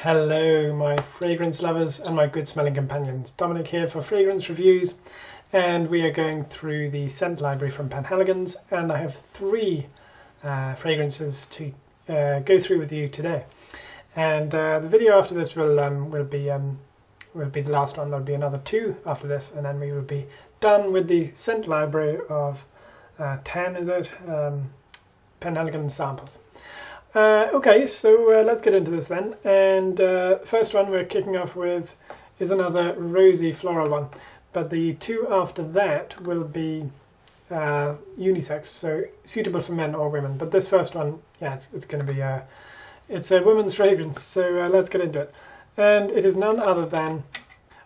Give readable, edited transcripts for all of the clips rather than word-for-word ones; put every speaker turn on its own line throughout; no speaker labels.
Hello my fragrance lovers and my good smelling companions. Dominic here for fragrance reviews, and we are going through the scent library from Penhaligon's, and I have three fragrances to go through with you today. And the video after this will be the last one. There'll be another two after this, and then we will be done with the scent library of 10, is it? Penhaligon samples. Okay, so let's get into this then. And first one we're kicking off with is another rosy floral one, but the two after that will be unisex, so suitable for men or women. But this first one, yeah, it's going to be it's a women's fragrance. So let's get into it. And it is none other than,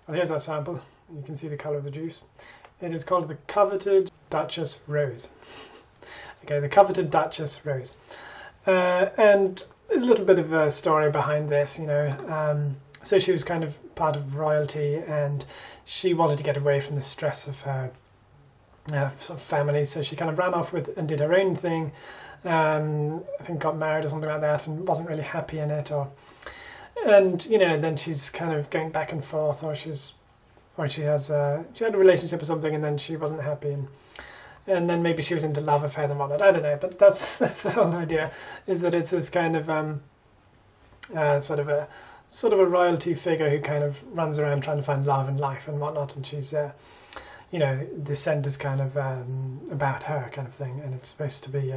well, here's our sample. You can see the color of the juice. It is called the Coveted Duchess Rose. Okay, the Coveted Duchess Rose. And there's a little bit of a story behind this, you know. So she was kind of part of royalty, and she wanted to get away from the stress of her sort of family. So she kind of ran off with and did her own thing. I think got married or something like that, and wasn't really happy in it. And you know, then she's kind of going back and forth, or she had a relationship or something, and then she wasn't happy. And then maybe she was into love affairs and whatnot. I don't know, but that's the whole idea. Is that it's this kind of sort of a royalty figure who kind of runs around trying to find love in life and whatnot. And she's, you know, the scent is kind of about her kind of thing, and it's supposed to be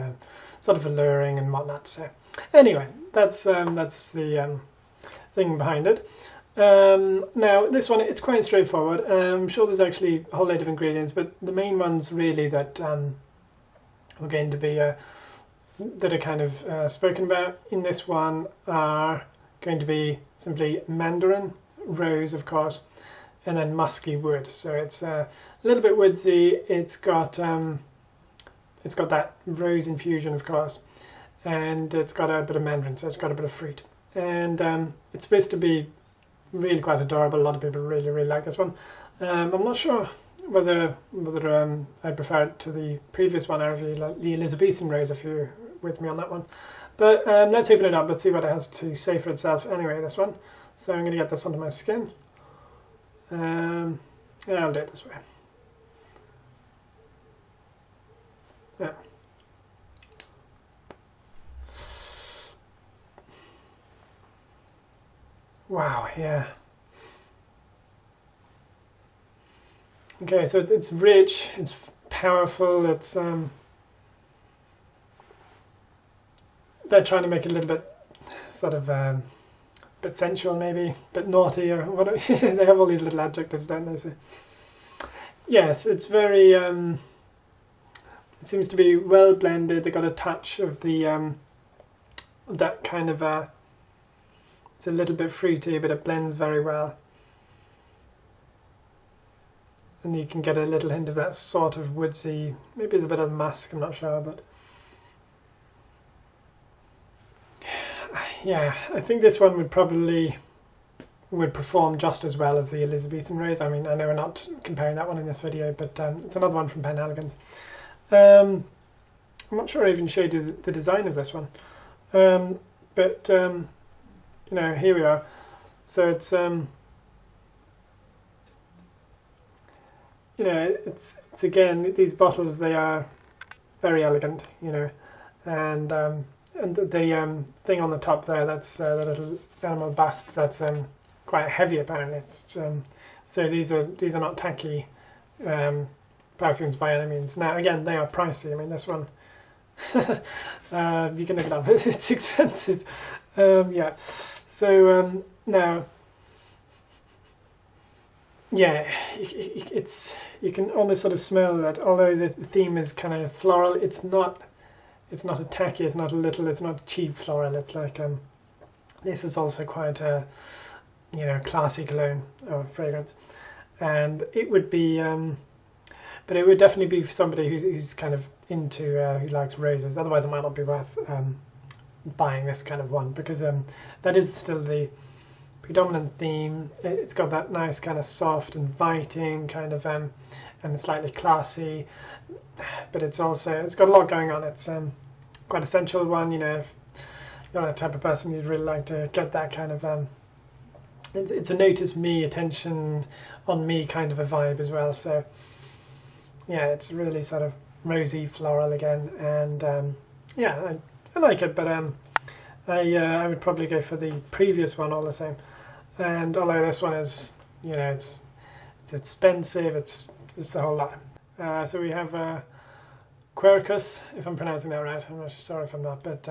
sort of alluring and whatnot. So anyway, that's the thing behind it. Now this one, it's quite straightforward. I'm sure there's actually a whole load of ingredients, but the main ones really that are going to be that are kind of spoken about in this one are going to be simply mandarin, rose of course, and then musky wood. So it's a little bit woodsy. It's got that rose infusion of course, and it's got a bit of mandarin, so it's got a bit of fruit, and it's supposed to be really quite adorable. A lot of people really like this one. I'm not sure whether I prefer it to the previous one. I really like the Elizabethan rose, if you're with me on that one. But let's open it up. Let's see what it has to say for itself. Anyway, this one. So I'm going to get this onto my skin. Yeah, I'll do it this way. Yeah. Wow, yeah. Okay, so it's rich, it's powerful, it's they're trying to make it a little bit sort of bit sensual, maybe, a bit naughty, or whatever. They have all these little adjectives, don't they? So yes, it's very it seems to be well blended. They got a touch of the that kind of it's a little bit fruity, but it blends very well. And you can get a little hint of that sort of woodsy, maybe a bit of musk, I'm not sure, but yeah, I think this one would perform just as well as the Elizabethan rose. I mean, I know we're not comparing that one in this video, but it's another one from Penhaligon's. I'm not sure I even showed you the design of this one, but you know, here we are. So it's you know, it's again, these bottles, they are very elegant, you know, and the thing on the top there, that's the little animal bust, that's quite heavy apparently. It's, so these are not tacky perfumes by any means. Now again, they are pricey. I mean, this one you can look it up. It's expensive. Yeah. So now, yeah, you can almost sort of smell that. Although the theme is kind of floral, it's not a tacky, it's not a little, it's not cheap floral. It's like this is also quite a, you know, classy cologne or fragrance, and it would be, but it would definitely be for somebody who's kind of into who likes roses. Otherwise, it might not be worth buying this kind of one, because that is still the predominant theme. It's got that nice kind of soft, inviting kind of and slightly classy, but it's got a lot going on. It's quite a sensual one, you know. If you're that type of person, you'd really like to get that kind of it's a notice me, attention on me kind of a vibe as well. So yeah, it's really sort of rosy floral again, and yeah, I like it, but I would probably go for the previous one all the same. And although this one is, you know, it's expensive, it's the whole lot. So we have Quercus, if I'm pronouncing that right. I'm actually sorry if I'm not, but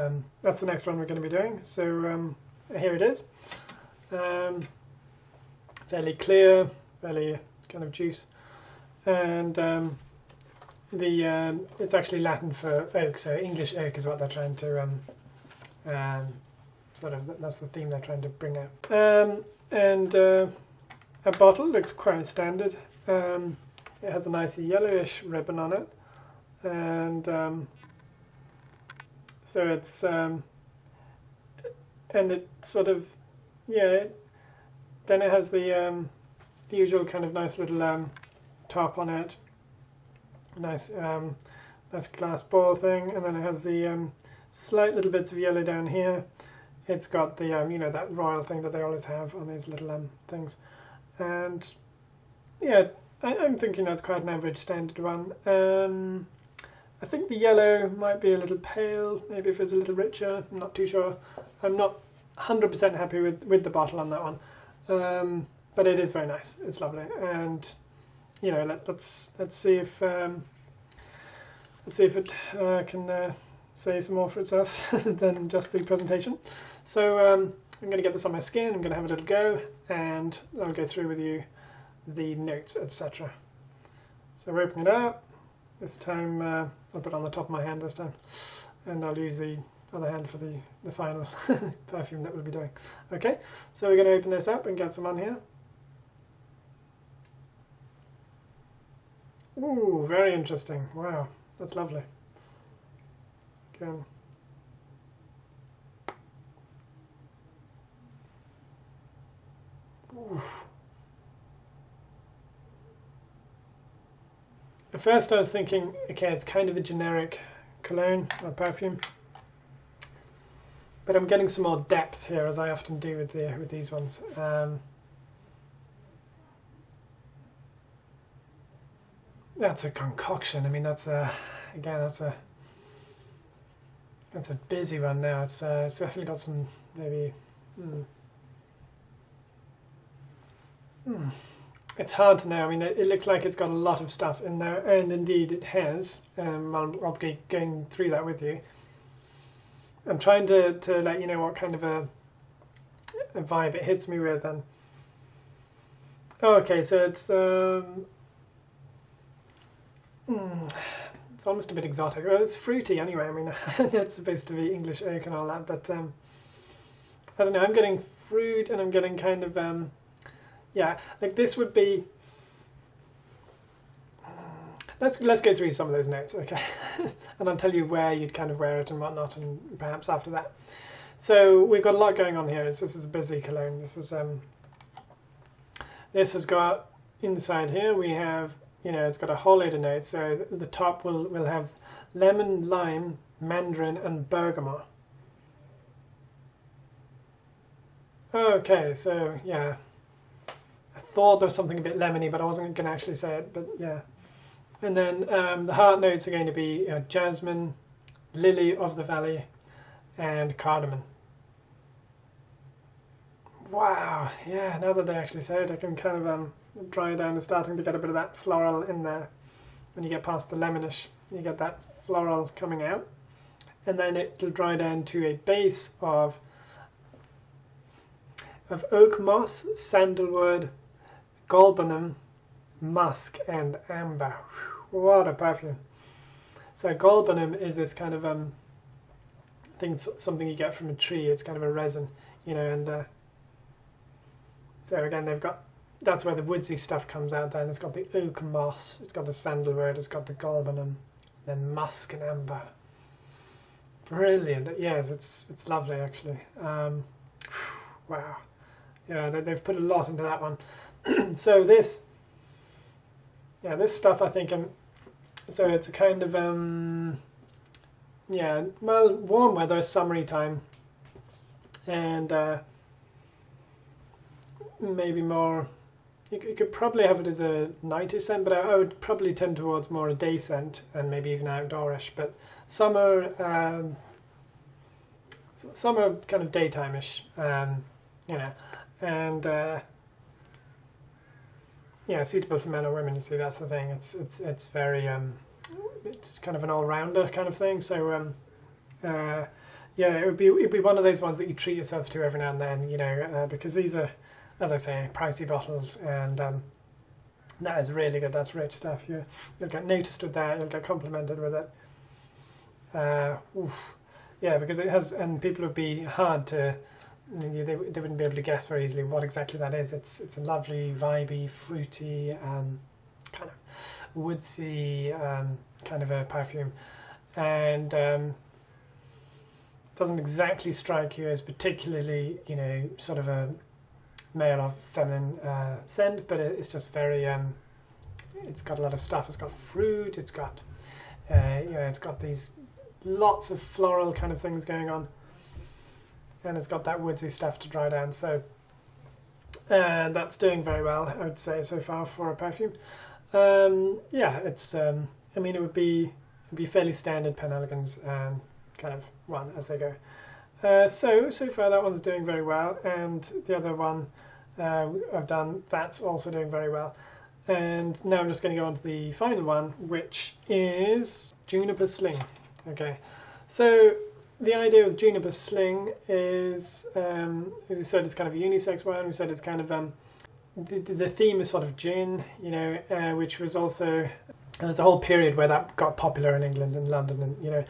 that's the next one we're going to be doing. So here it is. Fairly clear, fairly kind of juice, and it's actually Latin for oak, so English oak is what they're trying to sort of, that's the theme they're trying to bring out. And a bottle looks quite standard. It has a nice yellowish ribbon on it, and so it's and it sort of, yeah. Then it has the usual kind of nice little top on it, nice nice glass ball thing, and then it has the slight little bits of yellow down here. It's got the you know, that royal thing that they always have on these little things, and yeah, I'm thinking that's quite an average standard one. I think the yellow might be a little pale, maybe if it's a little richer, I'm not too sure. I'm not 100% happy with the bottle on that one. But it is very nice. It's lovely, and you know, let's see if it can say some more for itself than just the presentation. So I'm going to get this on my skin. I'm going to have a little go, and I'll go through with you the notes, etc. So we're opening it up. This time I'll put it on the top of my hand this time, and I'll use the other hand for the final perfume that we'll be doing. Okay, so we're going to open this up and get some on here. Ooh, very interesting. Wow, that's lovely. Again. Oof. At first I was thinking, okay, it's kind of a generic cologne or perfume, but I'm getting some more depth here, as I often do with these ones. That's a concoction. I mean, that's a busy one now. It's definitely got some maybe. It's hard to know. I mean, it looks like it's got a lot of stuff in there, and indeed it has. I'll be going through that with you. I'm trying to let you know what kind of a vibe it hits me with. And okay, so it's almost a bit exotic. Well, it's fruity anyway. I mean, it's supposed to be English oak and all that, but I don't know. I'm getting fruit, and I'm getting kind of yeah, like this would be. Let's go through some of those notes, okay? And I'll tell you where you'd kind of wear it and whatnot, and perhaps after that. So we've got a lot going on here. This is a busy cologne. This has got inside here. We have, you know, it's got a whole load of notes. So the top will have lemon, lime, mandarin, and bergamot. Okay, so yeah, I thought there was something a bit lemony, but I wasn't going to actually say it. But yeah. And then the heart notes are going to be jasmine, lily of the valley, and cardamom. Wow, yeah, now that they actually say it, I can kind of dry down and starting to get a bit of that floral in there. When you get past the lemonish, you get that floral coming out. And then it'll dry down to a base of oak moss, sandalwood, galbanum, musk, and amber. What a perfume. So galbanum is this kind of something you get from a tree. It's kind of a resin, you know, and so again that's where the woodsy stuff comes out. Then it's got the oak moss, it's got the sandalwood, it's got the galbanum, then musk and amber. Brilliant. Yes, it's lovely actually. Wow. Yeah, they've put a lot into that one. So this stuff, I think, so it's a kind of yeah, well, warm weather, summery time, and maybe more. You could probably have it as a nightish scent, but I would probably tend towards more a day scent and maybe even outdoorish. But some are kind of daytime-ish, you know, and yeah, suitable for men or women. You see, that's the thing. It's very it's kind of an all-rounder kind of thing. So yeah, it'd be one of those ones that you treat yourself to every now and then, you know, because these are, as I say, pricey bottles, and that is really good. That's rich stuff. You'll get noticed with that. You'll get complimented with it. Yeah, because it has, and people would be hard to, they wouldn't be able to guess very easily what exactly that is. It's a lovely, vibey, fruity, kind of woodsy kind of a perfume, and doesn't exactly strike you as particularly, you know, sort of a male or feminine scent, but it's just very, it's got a lot of stuff. It's got fruit, it's got, you know, it's got these lots of floral kind of things going on, and it's got that woodsy stuff to dry down. So that's doing very well, I would say, so far for a perfume. Yeah, it's, I mean, it would be fairly standard Penhaligon's kind of one as they go. So far that one's doing very well, and the other one I've done, that's also doing very well. And now I'm just going to go on to the final one, which is Juniper Sling. Okay, so the idea with Juniper Sling is, as we said, it's kind of a unisex one. We said it's kind of the theme is sort of gin, you know, which was also, there's a whole period where that got popular in England and London, and you know,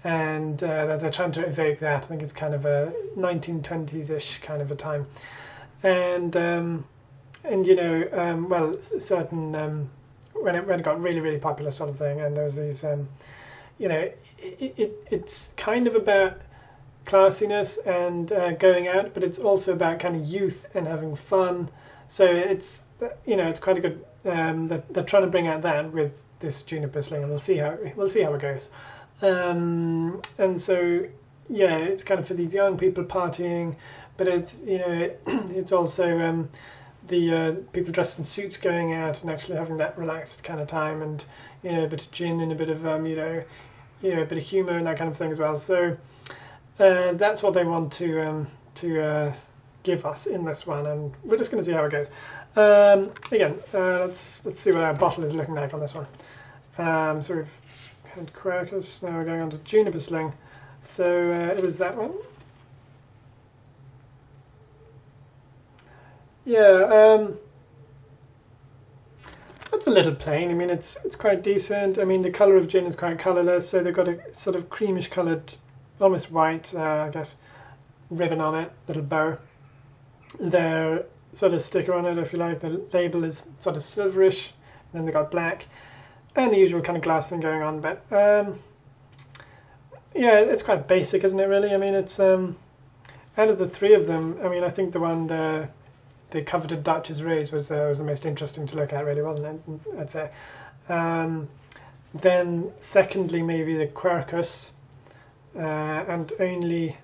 and they're trying to evoke that. I think it's kind of a 1920s-ish kind of a time, and you know, well, certain when it got really popular sort of thing, and there was these, you know, it's kind of about classiness and going out, but it's also about kind of youth and having fun. So it's, you know, it's quite a good. They're trying to bring out that with this Juniper Sling, and we'll see how it goes. And so yeah, it's kind of for these young people partying, but it's, you know, it's also the people dressed in suits going out and actually having that relaxed kind of time, and you know, a bit of gin and a bit of you know, a bit of humour and that kind of thing as well. So that's what they want to give us in this one, and we're just going to see how it goes. Again, let's see what our bottle is looking like on this one. So we've had Quercus, now we're going on to Juniper Sling. So it is that one. Yeah, that's a little plain. I mean, it's quite decent. I mean, the colour of gin is quite colourless, so they've got a sort of creamish coloured, almost white, I guess, ribbon on it, little bow. Their sort of sticker on it, if you like, the label is sort of silverish, and then they've got black, and the usual kind of glass thing going on. But yeah, it's quite basic, isn't it, really? I mean, it's out of the three of them, I mean, I think the one, the Coveted Duchess Rose was the most interesting to look at, really, wasn't it? I'd say. Then secondly, maybe the Quercus, and only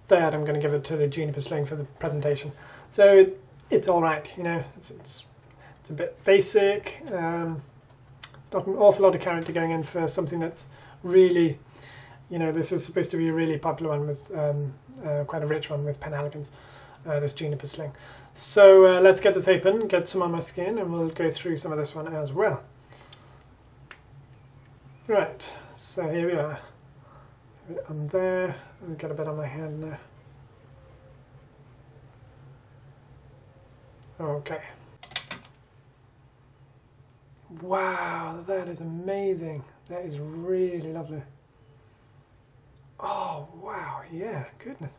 third, I'm going to give it to the Juniper Sling for the presentation. So it's all right, you know. It's a bit basic. Not an awful lot of character going in for something that's really, you know, this is supposed to be a really popular one with quite a rich one with Penhaligons, this Juniper Sling. So let's get this open, get some on my skin, and we'll go through some of this one as well. Right, so here we are. A bit on there, and get a bit on my hand now. Okay. Wow, that is amazing. That is really lovely. Oh, wow, yeah, goodness.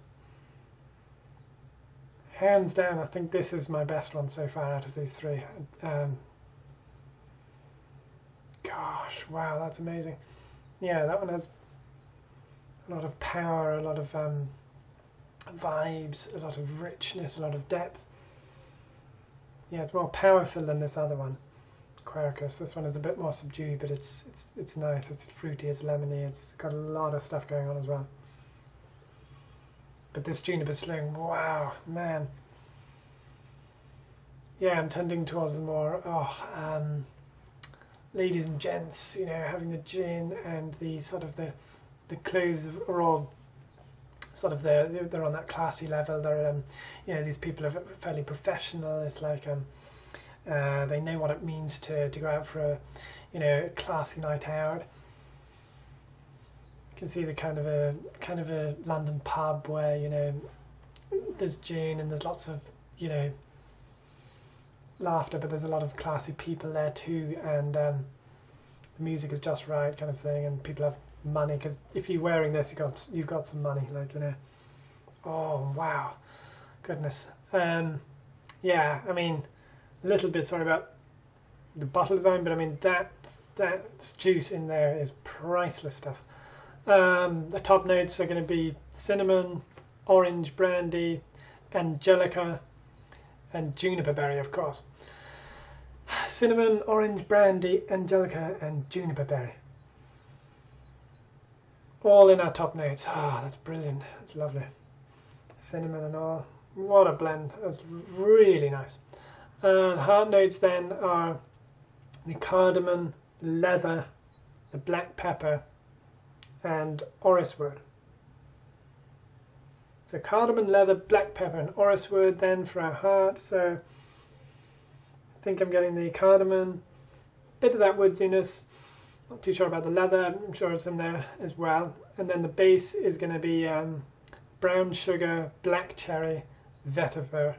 Hands down, I think this is my best one so far out of these three. Gosh, wow, that's amazing. Yeah, that one has a lot of power, a lot of vibes, a lot of richness, a lot of depth. Yeah, it's more powerful than this other one, Quercus. This one is a bit more subdued, but it's nice. It's fruity, it's lemony, it's got a lot of stuff going on as well. But this Juniper Sling, wow, man. yeah, I'm tending towards the more ladies and gents, you know, having the gin and the sort of the clothes are all sort of they're on that classy level. They're you know, these people are fairly professional. It's like they know what it means to go out for a, you know, classy night out. You can see the kind of a London pub where, you know, there's gin and there's lots of, you know, laughter, but there's a lot of classy people there too, and the music is just right, kind of thing, and people have money, because if you're wearing this, you've got some money, like, you know. Oh wow, goodness. Yeah, I mean, a little bit sorry about the bottle design, but I mean that juice in there is priceless stuff. The top notes are going to be cinnamon, orange brandy, angelica, and juniper berry, of course. Cinnamon, orange brandy, angelica, and juniper berry. All in our top notes. Ah, that's brilliant. That's lovely. Cinnamon and all. What a blend. That's really nice. The heart notes then are the cardamom, leather, the black pepper, and orris wood. So cardamom, leather, black pepper, and orris wood then for our heart. So I think I'm getting the cardamom, bit of that woodsiness. Not too sure about the leather. I'm sure it's in there as well. And then the base is going to be brown sugar, black cherry, vetiver,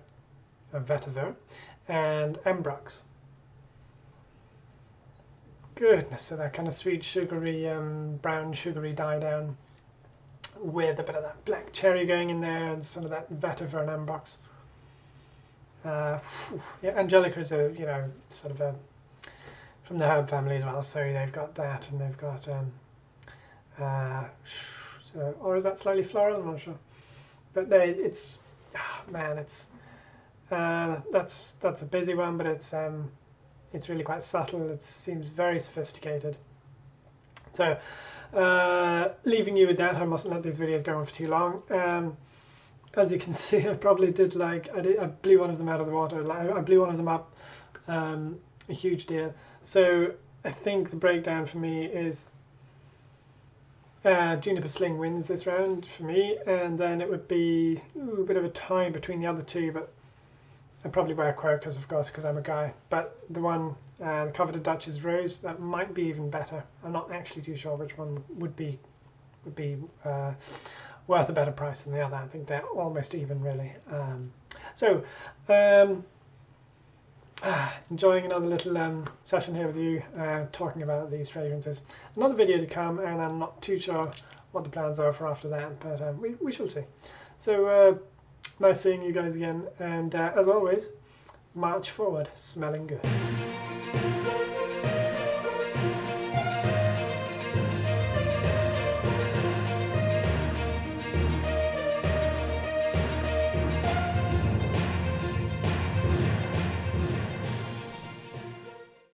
and ambrox. Goodness, so that kind of sweet, sugary, brown, sugary dye down with a bit of that black cherry going in there and some of that vetiver and ambrox. Yeah, angelica is a, you know, sort of a from the herb family as well, so they've got that, and they've got or is that slightly floral? I'm not sure, but it's man, it's that's a busy one, but it's really quite subtle. It seems very sophisticated. So leaving you with that, I mustn't let these videos go on for too long. As you can see, I probably did I blew one of them out of the water. I blew one of them up, a huge deal. So I think the breakdown for me is Juniper Sling wins this round for me, and then it would be a bit of a tie between the other two, but I'd probably wear Quercus, of course, because I'm a guy. But the one, the Coveted Duchess Rose, that might be even better. I'm not actually too sure which one would be worth a better price than the other. I think they're almost even, really. Enjoying another little session here with you, talking about these fragrances. Another video to come, and I'm not too sure what the plans are for after that, but we shall see. So nice seeing you guys again, and as always, march forward, smelling good.